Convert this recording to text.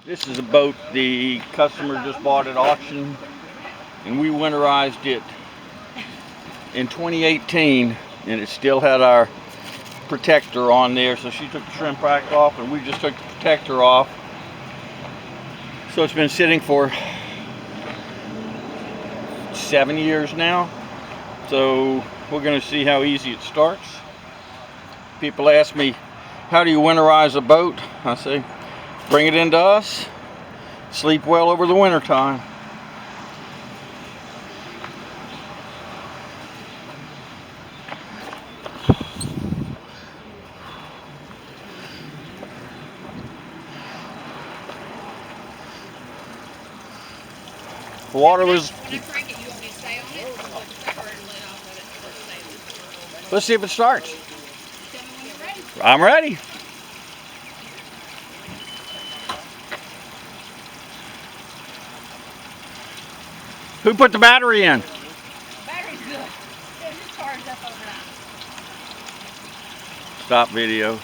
This is a boat the customer just bought at auction, and we winterized it in 2018, and it still had our protector on there. So she took the shrimp rack off, and we just took the protector off. So it's been sitting for 7 years now. So we're going to see how easy it starts. People ask me, how do you winterize a boat? I say, bring it into us, sleep well over the winter time. The water was... When I crank it, you want me to stay on it? Or let it let off of it first? Let's see if it starts. Tell me when you're ready. I'm ready. Who put the battery in? Battery's good. It just charged up overnight. Stop video.